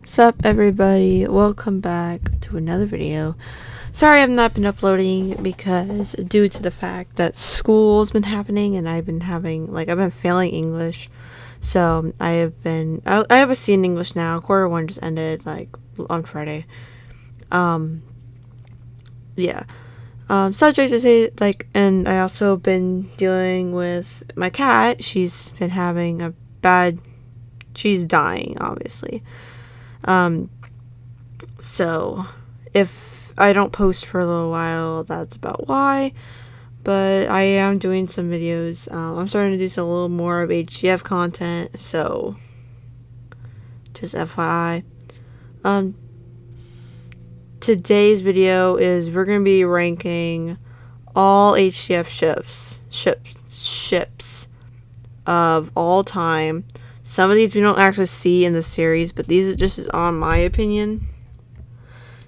Sup everybody, welcome back to another video. Sorry I've not been uploading because due to the fact that school's been happening and I've been failing English. So I have a C in English now. Quarter one just ended on Friday. Subject to say and I also been dealing with my cat. She's dying obviously. So if I don't post for a little while, that's about why. But I am doing some videos. I'm starting to do a little more of HGF content, so just FYI. Today's video is we're gonna be ranking all HGF ships of all time. Some of these we don't actually see in the series, but these are just on my opinion.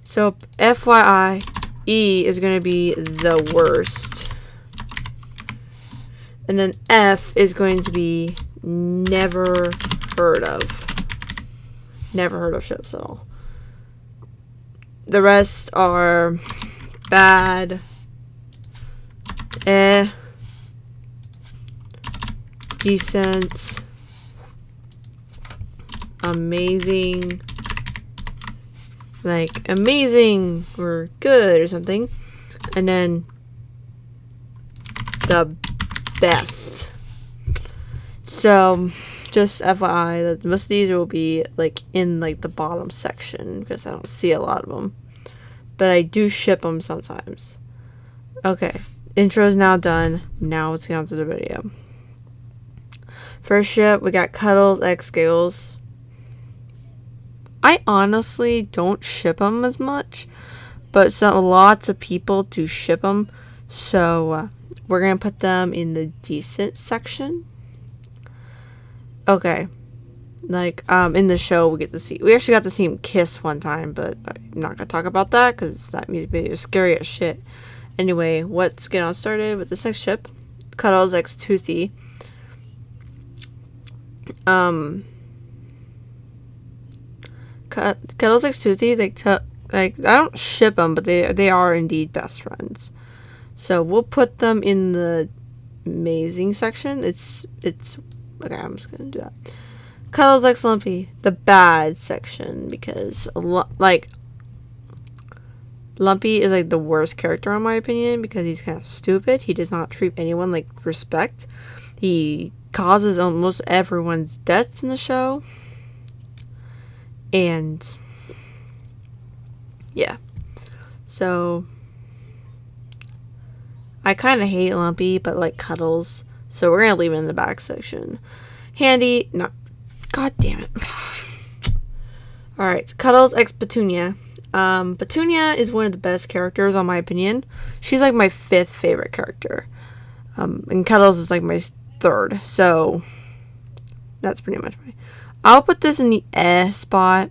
So, FYI, E is going to be the worst. And then F is going to be never heard of. Never heard of ships at all. The rest are bad, decent, amazing, amazing or good or something, and then the best. So just FYI that most of these will be in the bottom section because I don't see a lot of them, but I do ship them sometimes. Okay, intro is now done. Now let's get on to the video. First ship, we got Cuddles x Giggles. I honestly don't ship them as much, but lots of people do ship them, so we're gonna put them in the decent section. Okay, in the show we actually got to see him kiss one time, but I'm not gonna talk about that because that music video is scary as shit. Anyway, let's get on started with this next ship, Cuddles x Toothy. Cuddles x Toothy, I don't ship them, but they are indeed best friends. So we'll put them in the amazing section. It's okay. I'm just gonna do that. Cuddles x Lumpy, the bad section, because Lumpy is the worst character in my opinion because he's kind of stupid. He does not treat anyone like respect. He causes almost everyone's deaths in the show. And yeah, so I kind of hate Lumpy, but Cuddles, so we're gonna leave it in the back section. Handy, no, god damn it. All right, Cuddles x Petunia. Petunia is one of the best characters on my opinion. She's my 5th favorite character, and Cuddles is my 3rd. So that's pretty much I'll put this in the spot.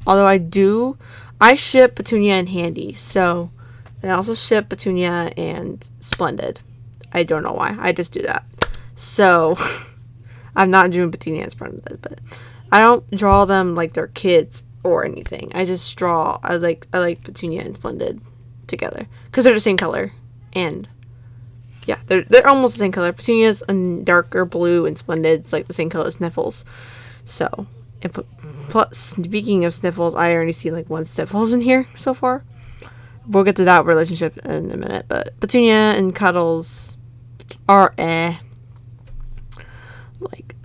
Although I ship Petunia and Handy. So I also ship Petunia and Splendid. I don't know why. I just do that. So I'm not doing Petunia and Splendid, but I don't draw them like they're kids or anything. I just draw. I like Petunia and Splendid together because they're the same color, and yeah, they're almost the same color. Petunia's a darker blue and Splendid's the same color as Sniffles. So, plus, speaking of Sniffles, I already see one Sniffles in here so far. We'll get to that relationship in a minute, but Petunia and Cuddles are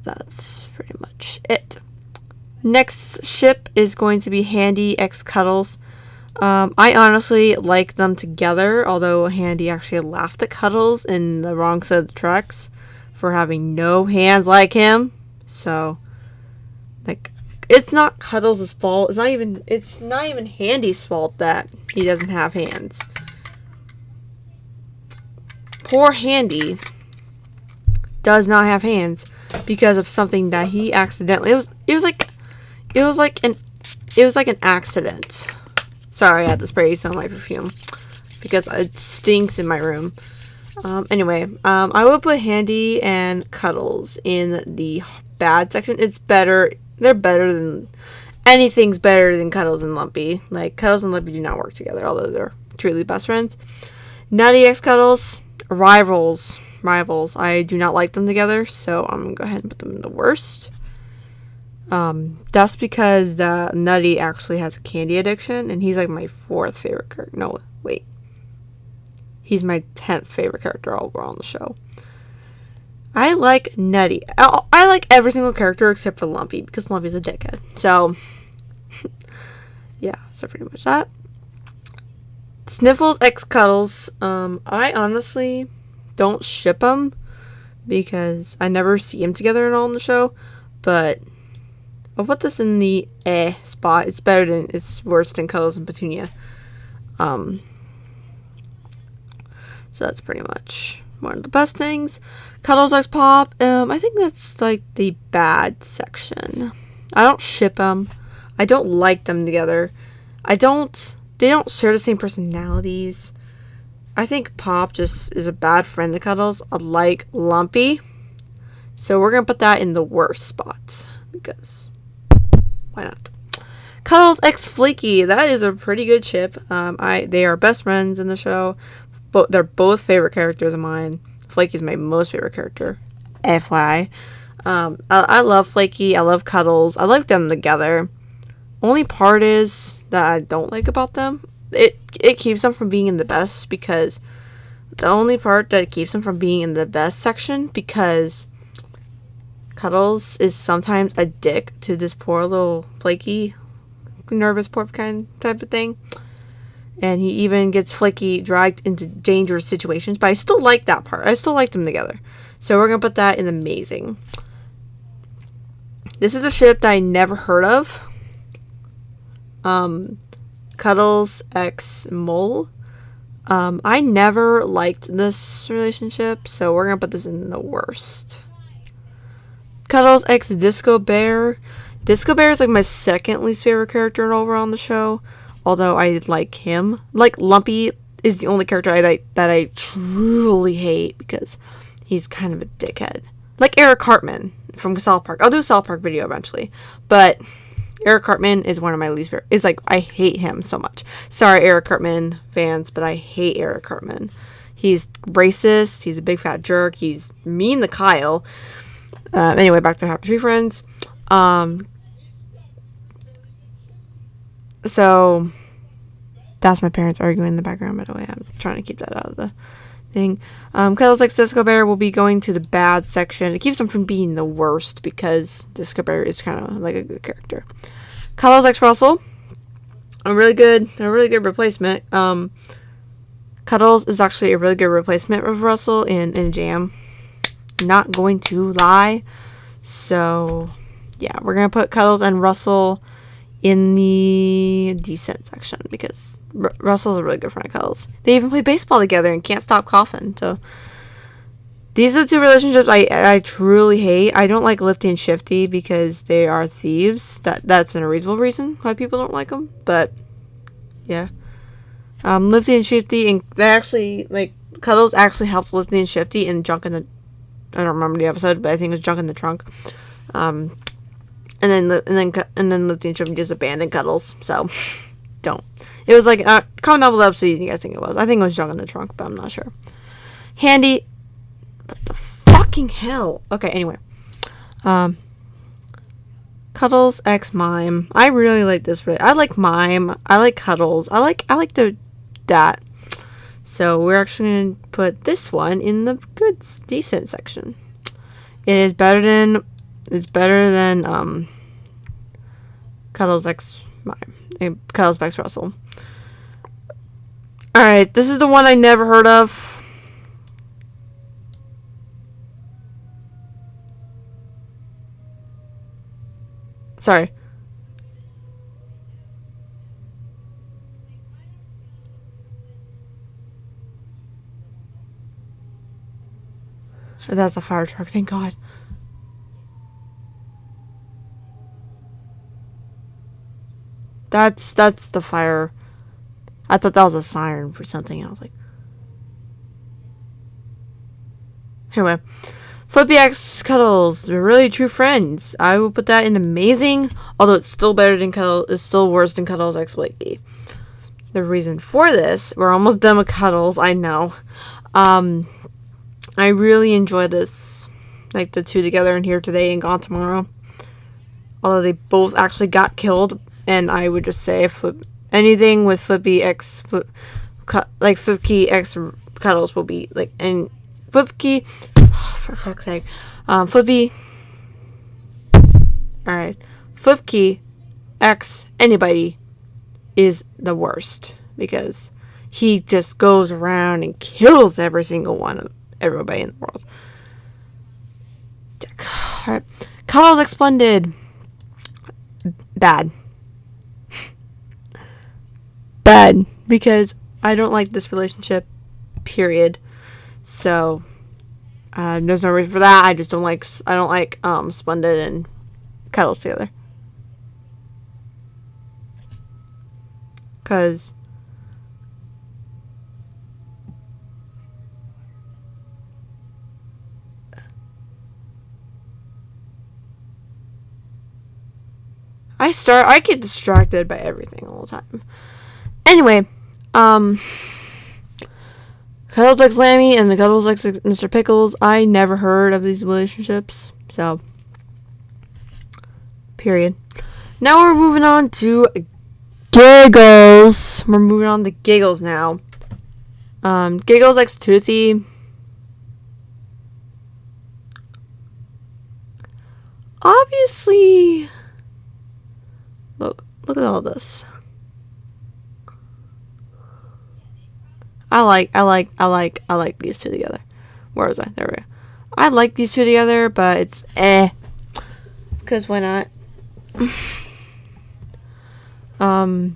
that's pretty much it. Next ship is going to be Handy x Cuddles. I honestly like them together, although Handy actually laughed at Cuddles in the wrong side of the tracks for having no hands like him. So it's not Cuddles' fault. It's not even Handy's fault that he doesn't have hands. Poor Handy does not have hands because of something that he accidentally. It was like an accident. Sorry, I had to spray some of my perfume because it stinks in my room. Anyway, I would put Handy and Cuddles in the bad section. It's better. They're better than anything's better than Cuddles and Lumpy. Like, Cuddles and Lumpy do not work together, although they're truly best friends. Nutty X Cuddles, rivals. I do not like them together, so I'm gonna go ahead and put them in the worst. That's because the Nutty actually has a candy addiction, and he's like my 4th favorite character. No, wait. He's my 10th favorite character overall on the show. I like Nutty. I like every single character except for Lumpy, because Lumpy's a dickhead. So, yeah, so pretty much that. Sniffles X Cuddles. I honestly don't ship them because I never see them together at all in the show, but I'll put this in the spot. It's worse than Cuddles and Petunia. So that's pretty much one of the best things. Cuddles X Pop. I think that's like the bad section. I don't ship them. I don't like them together. They don't share the same personalities. I think Pop just is a bad friend to Cuddles, like Lumpy. So we're going to put that in the worst spot, because why not? Cuddles X Flaky. That is a pretty good ship. They are best friends in the show. They're both favorite characters of mine. Flaky is my most favorite character. FYI. I love Flaky. I love Cuddles. I like them together. Only part is that I don't like about them, it keeps them from being in the best, because the only part that keeps them from being in the best section, because Cuddles is sometimes a dick to this poor little Flaky, nervous porcupine type of thing, and he even gets Flaky dragged into dangerous situations, but I still like that part. I still like them together, so we're gonna put that in amazing. This is a ship that I never heard of. Cuddles X Mole. I never liked this relationship, so we're gonna put this in the worst. Cuddles X Disco Bear. Disco Bear is like my 2nd least favorite character overall on the show, although I like him. Like, Lumpy is the only character that I truly hate, because he's kind of a dickhead. Like Eric Cartman from South Park. I'll do a South Park video eventually, but Eric Cartman is one of my least favorite. It's like, I hate him so much. Sorry, Eric Cartman fans, but I hate Eric Cartman. He's racist. He's a big fat jerk. He's mean to Kyle. Anyway, back to Happy Tree Friends. So that's my parents arguing in the background, by the way. I'm trying to keep that out of the thing. Cuddles X Disco Bear will be going to the bad section. It keeps them from being the worst, because Disco Bear is kind of like a good character. Cuddles X Russell, a really good replacement. Cuddles is actually a really good replacement of Russell in Jam. Not going to lie. So yeah, we're gonna put Cuddles and Russell in the decent section, because Russell's a really good friend of Cuddles. They even play baseball together and can't stop coughing. So these are the 2 relationships I truly hate. I don't like Lifty and Shifty because they are thieves. That's a reasonable reason why people don't like them. But yeah, Lifty and Shifty, and they actually, like, Cuddles actually helps Lifty and Shifty in Junk in the, I don't remember the episode, but I think it was Junk in the Trunk. And then Lifty and Shifty just abandoned Cuddles. So don't. It was like, comment down below so you guys think it was. I think it was Junk in the Trunk, but I'm not sure. Handy. What the fucking hell? Okay, anyway. Cuddles X Mime. I really like this. I like Mime. I like Cuddles. I like that. So we're actually going to put this one in the good, decent section. It's better than Cuddles X Mime. And Cuddles X Russell. Alright, this is the one I never heard of. Sorry. That's a fire truck, thank God. That's the fire. I thought that was a siren for something. I was like, anyway, Flippy X Cuddles, they're really true friends. I will put that in amazing, although it's still better than Cuddles, it's still worse than Cuddles X Blakey. The reason for this, we're almost done with Cuddles, I know. I really enjoy this, like the two together in Here Today and Gone Tomorrow. Although they both actually got killed, and I would just say anything with Flippy X, Flipkey X Cuddles will be like, and Flipkey, for fuck's sake, Flippy, alright, Flipkey X anybody is the worst, because he just goes around and kills every single one of everybody in the world. Alright, Cuddles X Splendid. Bad. Bad, because I don't like this relationship, period. So there's no reason for that. I don't like Splendid and Cuddles together, because I get distracted by everything all the time. Anyway, Cuddles X Lammy and the Cuddles X Mr. Pickles, I never heard of these relationships, so period. Now we're moving on to Giggles. We're moving on to Giggles now. Giggles X Toothy. Obviously, look at all this. I like these two together. Where was I? There we go. I like these two together, but it's because why not? Although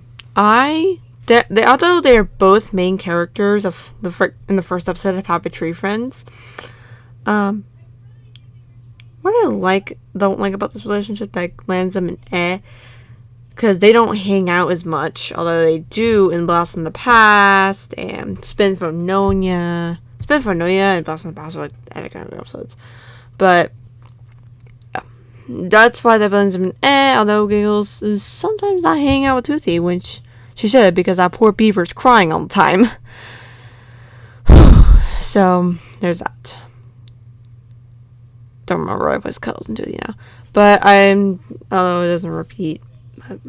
they're both main characters of in the first episode of Happy Tree Friends, what I don't like about this relationship that lands them in because they don't hang out as much, although they do in Blast from the Past and Spin for Nonya and Blast from the Past are like kind of episodes, but yeah, that's why that blends them in although Giggles is sometimes not hanging out with Toothy, which she should, because that poor beaver's crying all the time. So there's that. Don't remember where I place Cuddles and Toothy now, but although it doesn't repeat. But,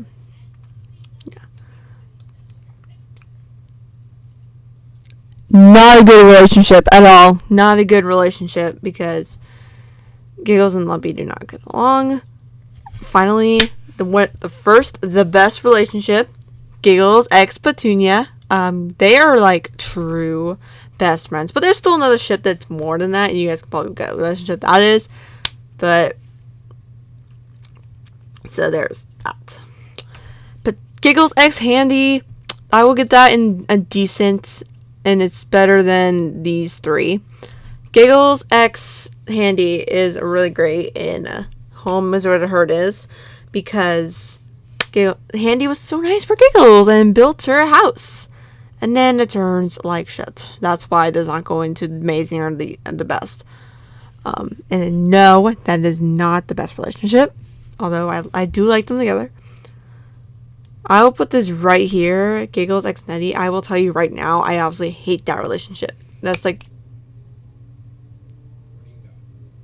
yeah. Not a good relationship at all. Not a good relationship, because Giggles and Lumpy do not get along. Finally, the best relationship, Giggles X Petunia. They are like true best friends, but there's still another ship that's more than that. You guys can probably get a relationship that is, but so there's that. But Giggles X Handy, I will get that in a decent, and it's better than these three. Giggles X Handy is really great in Home Is Where the Hurt Is, because Handy was so nice for Giggles and built her a house. And then it turns like shit. That's why it does not go into amazing or the best. And no, that is not the best relationship. Although I do like them together. I will put this right here. Giggles X Nettie. I will tell you right now, I obviously hate that relationship. That's like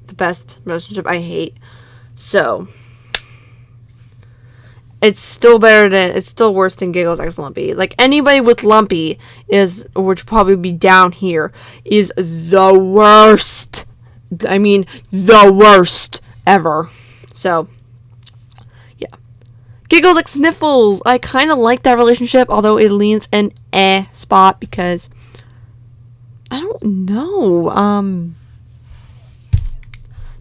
the best relationship I hate. So it's still worse than Giggles X Lumpy. Like, anybody with Lumpy which probably be down here, is the worst. I mean, the worst ever. So, yeah. Giggles X Sniffles. I kind of like that relationship, although it leans an spot, because I don't know.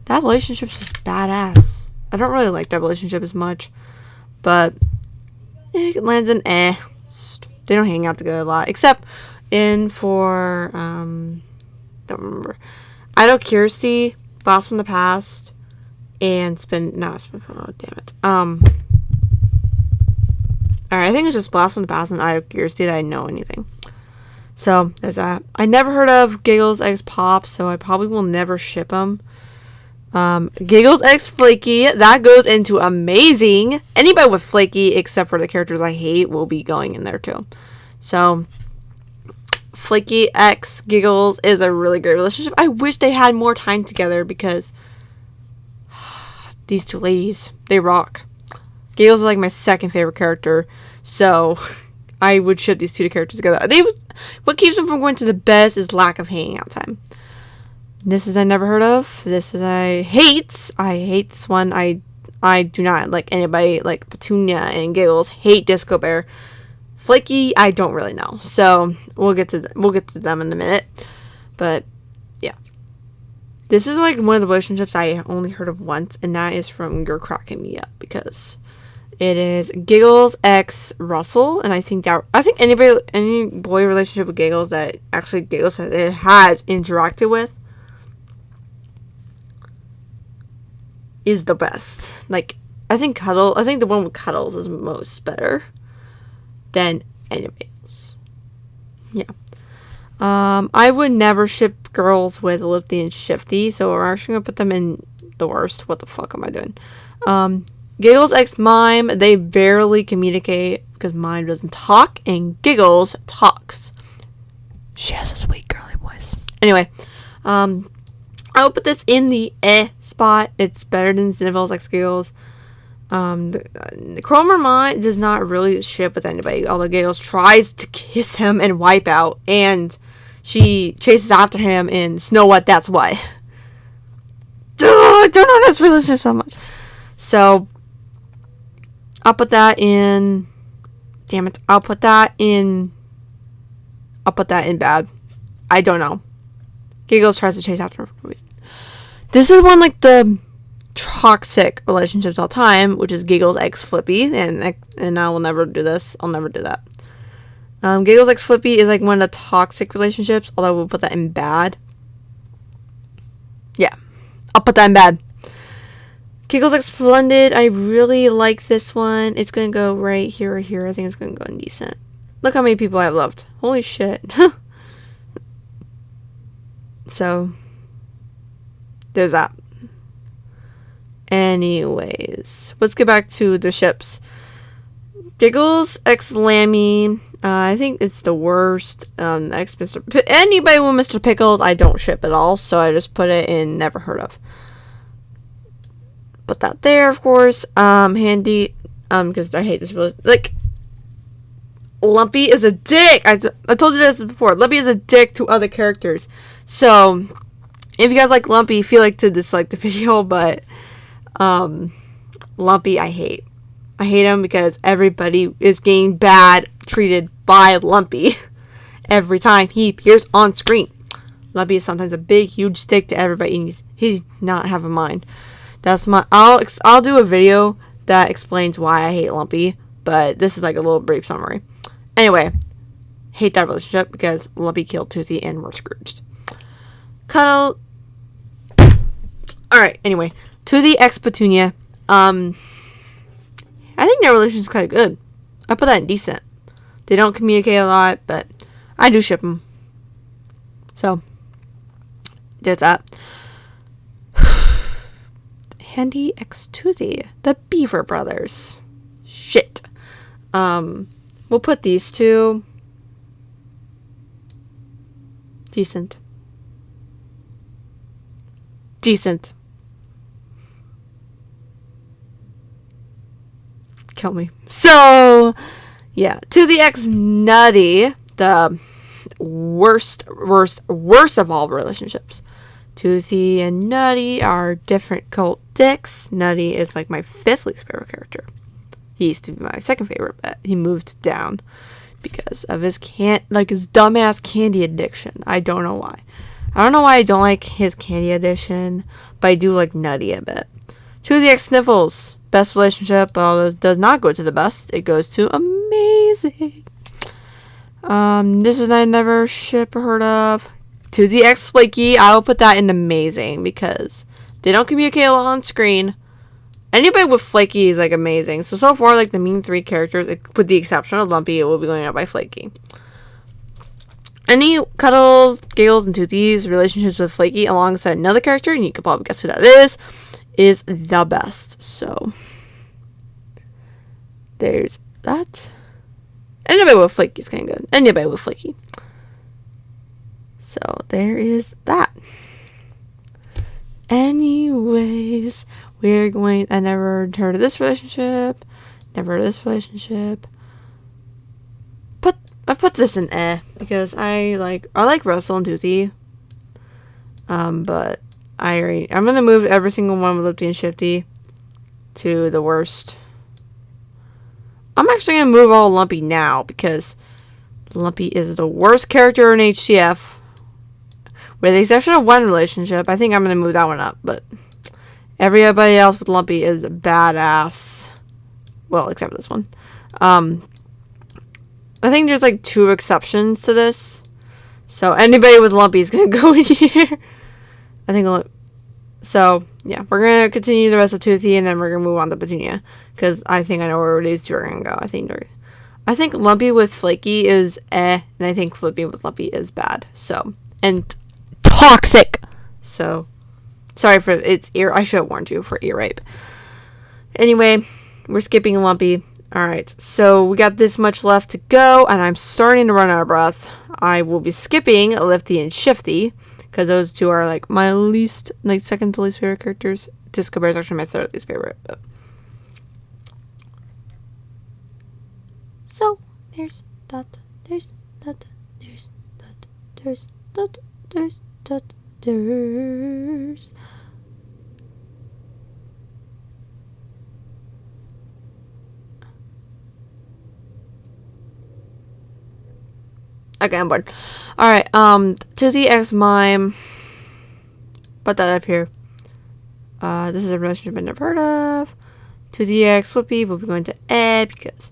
That relationship's just badass. I don't really like that relationship as much. But it lands in They don't hang out together a lot, except for don't remember. Idol Kirsty, Blast from the Past, and Spin. Oh damn it. Alright, I think it's just Blast from the Past and Idol Kirsty that I know anything. So there's that. I never heard of Giggles X Pop, so I probably will never ship them. Giggles X Flaky, that goes into amazing. Anybody with Flaky, except for the characters I hate, will be going in there too. So, Flaky X Giggles is a really great relationship. I wish they had more time together because these two ladies, they rock. Giggles is like my second favorite character, so I would ship these two characters together. What keeps them from going to the best is lack of hanging out time. This is I never heard of. This is I hate. I hate this one. I do not like anybody like Petunia and Giggles. Hate Disco Bear. Flaky, I don't really know. So we'll get to them in a minute. But yeah, this is like one of the relationships I only heard of once, and that is from You're Cracking Me Up, because it is Giggles X Russell, and I think any boy relationship with Giggles that actually Giggles has interacted with is the best. Like, I think the one with Cuddles is most better than anybody else. Yeah. I would never ship girls with Lifty and Shifty, so we're actually gonna put them in the worst. What the fuck am I doing? Giggles X Mime, they barely communicate because Mime doesn't talk and Giggles talks. She has a sweet girly voice. Anyway, I'll put this in the spot. It's better than Xenophils X Giggles. The Chromer Mime does not really ship with anybody, although Giggles tries to kiss him and wipe out, and she chases after him in Snow What, That's What. I don't know this relationship so much. So, I'll put that in... Damn it. I'll put that in bad. I don't know. Giggles tries to chase after her. This is one like the toxic relationships all time, which is Giggles X Flippy, and I will never do this. I'll never do that. Giggles X Flippy is like one of the toxic relationships, although we'll put that in bad. Yeah, I'll put that in bad. Giggles X Splendid, I really like this one. It's gonna go right here or here. I think it's gonna go in decent. Look how many people I've loved. Holy shit. So, there's that. Anyways, let's get back to the ships. Giggles X Lammy, I think it's the worst. X Mr. Anybody with Mr. Pickles, I don't ship at all, so I just put it in never heard of. Put that there, of course. Handy, because I hate this really. Like, Lumpy is a dick. I told you this before. Lumpy is a dick to other characters. So, if you guys like Lumpy, feel like to dislike the video, but Lumpy I hate. I hate him because everybody is getting bad treated by Lumpy every time he appears on screen. Lumpy is sometimes a big, huge stick to everybody, and he's not have a mind. I'll do a video that explains why I hate Lumpy, but this is like a little brief summary. Anyway, hate that relationship because Lumpy killed Toothy and we're Scrooged. Cuddle. Alright, anyway. Toothy X Petunia. I think their relationship's kind of good. I put that in decent. They don't communicate a lot, but I do ship them. So, there's that. Handy X Toothy. The Beaver Brothers. Shit. We'll put these two. Decent. Decent. Kill me. So, yeah. Toothy X Nutty. The worst of all relationships. Toothy and Nutty are different cult dicks. Nutty is like my 5th least favorite character. He used to be my 2nd favorite, but he moved down because of his dumbass candy addiction. I don't know why. I don't know why I don't like his candy addiction, but I do like Nutty a bit. Toothy X Sniffles. Best relationship, but although it does not go to the best, it goes to amazing. This is I never ship or heard of. Toothy X Flaky, I will put that in amazing because they don't communicate a lot on screen. Anybody with Flaky is like amazing. So far, like the main 3 characters, with the exception of Lumpy, it will be going out by Flaky. Any Cuddles, Giggles, and Toothy's relationships with Flaky alongside another character, and you can probably guess who that is the best. So, there's that. Anybody with Flaky is kind of good. Anybody with Flaky. So, there is that. Anyways, we're going... I never heard of this relationship. Never heard of this relationship. I put this in because I like Russell and Toothy. But I'm gonna move every single one with Lifty and Shifty to the worst. I'm actually gonna move all Lumpy now because Lumpy is the worst character in HTF. With the exception of one relationship, I think I'm gonna move that one up, but everybody else with Lumpy is badass. Well, except for this one. I think there's like 2 exceptions to this. So anybody with Lumpy is going to go in here. I think. So, yeah. We're going to continue the rest of Toothy and then we're going to move on to Petunia. Because I think I know where these 2 are going to go. I think Lumpy with Flaky is and I think Flippy with Lumpy is bad. So, and toxic. So, sorry for its ear. I should have warned you for ear rape. Anyway, we're skipping Lumpy. Alright, so we got this much left to go, and I'm starting to run out of breath. I will be skipping Lifty and Shifty, because those 2 are, like, my least, like, second to least favorite characters. Disco Bear is actually my third least favorite, but... So, there's that, there's that, there's that, there's that, there's that, there's... Okay, I'm bored. Alright, Toothy X Mime. Put that up here. This is a relationship I've never heard of. Toothy X Flippy will be going to Ed because...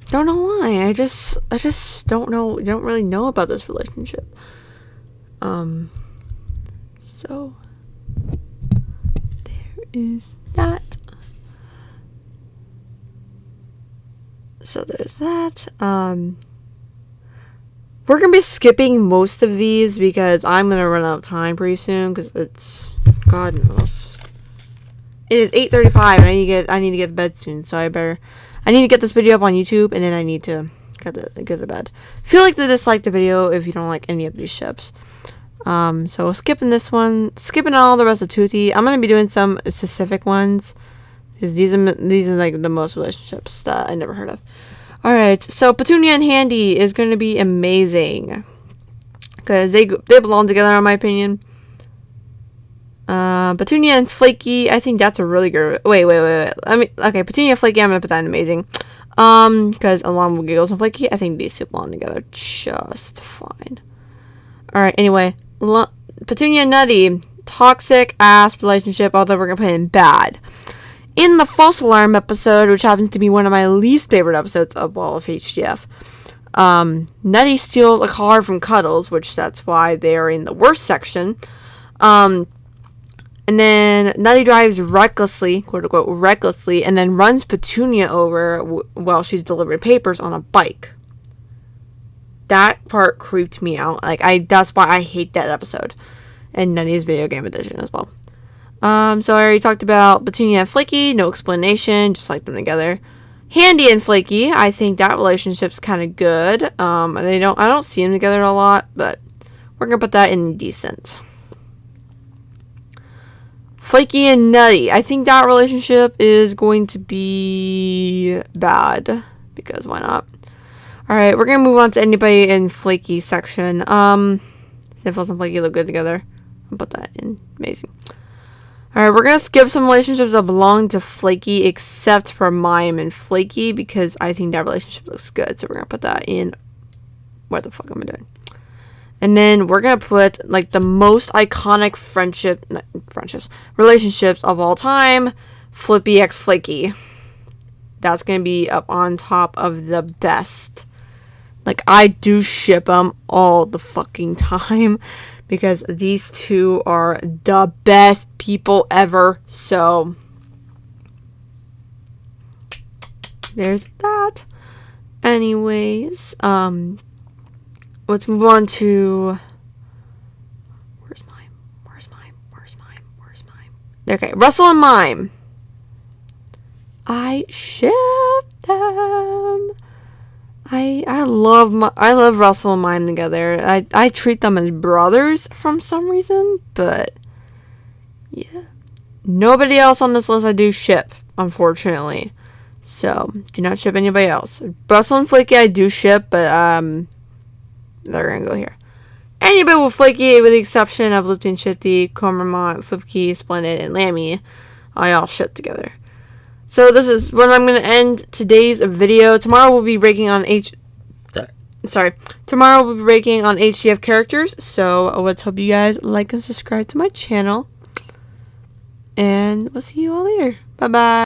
Don't know why. I just don't know. Don't really know about this relationship. So... There is that. So there's that. We're going to be skipping most of these because I'm going to run out of time pretty soon because it's, God knows. It is 8:35 and I need to get to bed soon, so I need to get this video up on YouTube and then I need to get to bed. Feel like to dislike the video if you don't like any of these ships. So skipping this one, skipping all the rest of Toothy. I'm going to be doing some specific ones because these are like the most relationships that I never heard of. Alright, so Petunia and Handy is going to be amazing. Because they belong together, in my opinion. Petunia and Flaky, I think that's a really good... Wait. Okay, Petunia and Flaky, I'm going to put that in amazing. Because along with Giggles and Flaky, I think these 2 belong together just fine. Alright, anyway. Petunia and Nutty, toxic ass relationship, although we're going to put in bad. In the false alarm episode, which happens to be one of my least favorite episodes of all of HTF, Nutty steals a car from Cuddles, which that's why they are in the worst section. And then Nutty drives recklessly, quote unquote, recklessly, and then runs Petunia over while she's delivering papers on a bike. That part creeped me out. That's why I hate that episode. And Nutty's video game edition as well. So I already talked about Petunia and Flaky, no explanation, just like them together. Handy and Flaky, I think that relationship's kind of good. I don't see them together a lot, but we're gonna put that in decent. Flaky and Nutty, I think that relationship is going to be bad, because why not? Alright, we're gonna move on to anybody in Flaky section. Sniffles and Flaky look good together. I'll put that in amazing. Alright, we're going to skip some relationships that belong to Flaky except for Mime and Flaky because I think that relationship looks good. So we're going to put that in. What the fuck am I doing? And then we're going to put like the most iconic relationships of all time. Flippy x Flaky. That's going to be up on top of the best. Like I do ship them all the fucking time. Because these 2 are the best people ever. So, there's that. Anyways, let's move on to... Where's Mime? Okay, Russell and Mime. I ship them. I love Russell and Mime together. I treat them as brothers from some reason, but yeah. Nobody else on this list I do ship, unfortunately. So, do not ship anybody else. Russell and Flaky I do ship, but they're gonna go here. Anybody with Flaky, with the exception of Loopty and Shifty, Cormorant, Flipkey, Splendid, and Lammy, I all ship together. So this is when I'm going to end today's video. Tomorrow we'll be breaking on Tomorrow we'll be breaking on HDF characters. So let's hope you guys like and subscribe to my channel. And we'll see you all later. Bye bye.